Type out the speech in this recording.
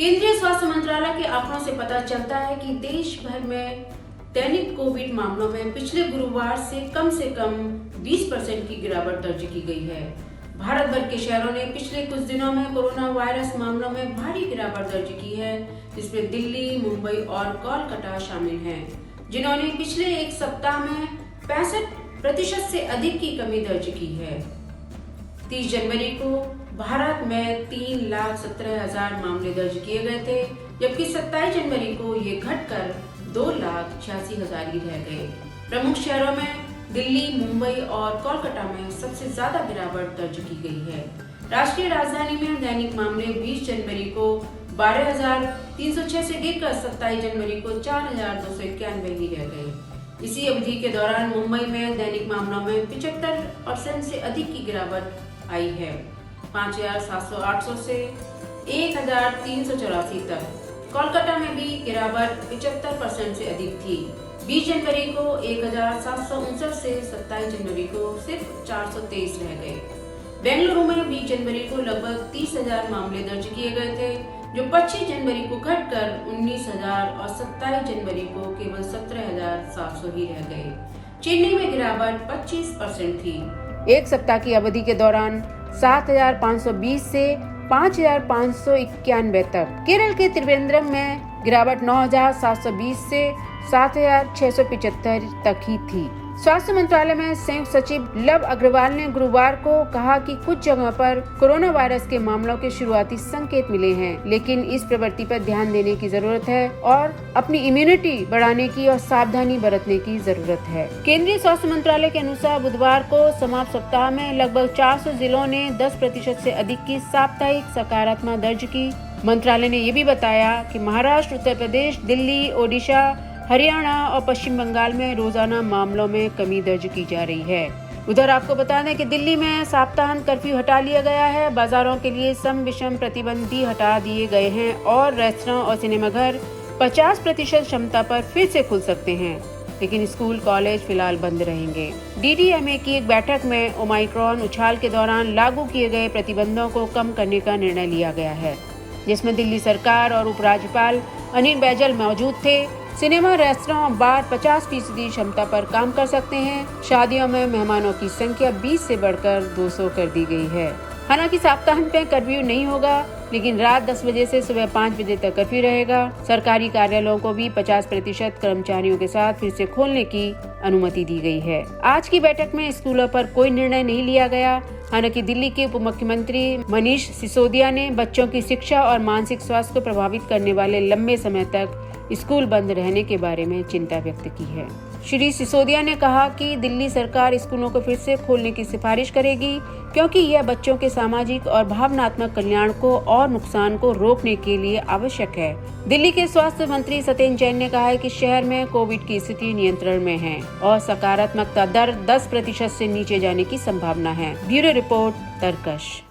केंद्रीय स्वास्थ्य मंत्रालय के आंकड़ों से पता चलता है कि देश भर में दैनिक कोविड मामलों में पिछले गुरुवार से कम 20% की गिरावट दर्ज की गई है। भारत भर के शहरों ने पिछले कुछ दिनों में कोरोना वायरस मामलों में भारी गिरावट दर्ज की है, जिसमें दिल्ली, मुंबई और कोलकाता शामिल हैं, जिन्होंने पिछले एक सप्ताह में 65% से अधिक की कमी दर्ज की है। 30 जनवरी को भारत में 3,17,000 मामले दर्ज किए गए थे, जबकि 27 जनवरी को ये घटकर 2,86,000 ही रह गए। प्रमुख शहरों में दिल्ली, मुंबई और कोलकाता में सबसे ज्यादा गिरावट दर्ज की गई है। राष्ट्रीय राजधानी में दैनिक मामले 20 जनवरी को 12,306 से गिरकर 27 जनवरी को 4,291 ही रह गए। इसी अवधि के दौरान मुंबई में दैनिक मामलों में 75% से अधिक की गिरावट आई है, 5,700 से 1,384 तक। कोलकाता में भी गिरावट 75% से अधिक थी। 20 जनवरी को 1,759 से 27 जनवरी को सिर्फ 423 रह गए। बेंगलुरु में 20 जनवरी को लगभग 30,000 मामले दर्ज किए गए थे, जो 25 जनवरी को घटकर 19,000 और 27 जनवरी को केवल 17,700 ही रह गए। चेन्नई में गिरावट 25% थी। एक सप्ताह की अवधि के दौरान 7,520 से 5,591 तक। केरल के त्रिवेंद्रम में गिरावट 9,720 से 7,675 तक ही थी। स्वास्थ्य मंत्रालय में संयुक्त सचिव लव अग्रवाल ने गुरुवार को कहा कि कुछ जगह पर कोरोना वायरस के मामलों के शुरुआती संकेत मिले हैं, लेकिन इस प्रवृत्ति पर ध्यान देने की जरूरत है और अपनी इम्यूनिटी बढ़ाने की और सावधानी बरतने की जरूरत है। केंद्रीय स्वास्थ्य मंत्रालय के अनुसार बुधवार को समाप्त सप्ताह में लगभग 400 जिलों ने 10% से अधिक की साप्ताहिक सकारात्मक दर्ज की। मंत्रालय ने ये भी बताया कि महाराष्ट्र, उत्तर प्रदेश, दिल्ली, ओडिशा, हरियाणा और पश्चिम बंगाल में रोजाना मामलों में कमी दर्ज की जा रही है। उधर आपको बता दें कि दिल्ली में सप्ताहांत कर्फ्यू हटा लिया गया है। बाजारों के लिए सम विषम प्रतिबंध भी हटा दिए गए हैं और रेस्तरां और सिनेमाघर 50% क्षमता पर फिर से खुल सकते हैं, लेकिन स्कूल, कॉलेज फिलहाल बंद रहेंगे। DDMA की एक बैठक में ओमाइक्रॉन उछाल के दौरान लागू किए गए प्रतिबंधों को कम करने का निर्णय लिया गया है, जिसमें दिल्ली सरकार और उपराज्यपाल अनिल बैजल मौजूद थे। सिनेमा, रेस्तरां और बार 50% क्षमता पर काम कर सकते हैं। शादियों में मेहमानों की संख्या 20 से बढ़कर 200 कर दी गई है। हालांकि सप्ताहांत में कर्फ्यू नहीं होगा, लेकिन रात 10 बजे से सुबह 5 बजे तक कर्फ्यू रहेगा। सरकारी कार्यालयों को भी 50% कर्मचारियों के साथ फिर से खोलने की अनुमति दी गई है। आज की बैठक में स्कूलों पर कोई निर्णय नहीं लिया गया। हालांकि दिल्ली के उप मुख्यमंत्री मनीष सिसोदिया ने बच्चों की शिक्षा और मानसिक स्वास्थ्य को प्रभावित करने वाले लंबे समय तक स्कूल बंद रहने के बारे में चिंता व्यक्त की है। श्री सिसोदिया ने कहा कि दिल्ली सरकार स्कूलों को फिर से खोलने की सिफारिश करेगी, क्योंकि यह बच्चों के सामाजिक और भावनात्मक कल्याण को और नुकसान को रोकने के लिए आवश्यक है। दिल्ली के स्वास्थ्य मंत्री सत्येंद्र जैन ने कहा है कि शहर में कोविड की स्थिति नियंत्रण में है और सकारात्मकता दर 10% से नीचे जाने की संभावना है। ब्यूरो रिपोर्ट, तरकश।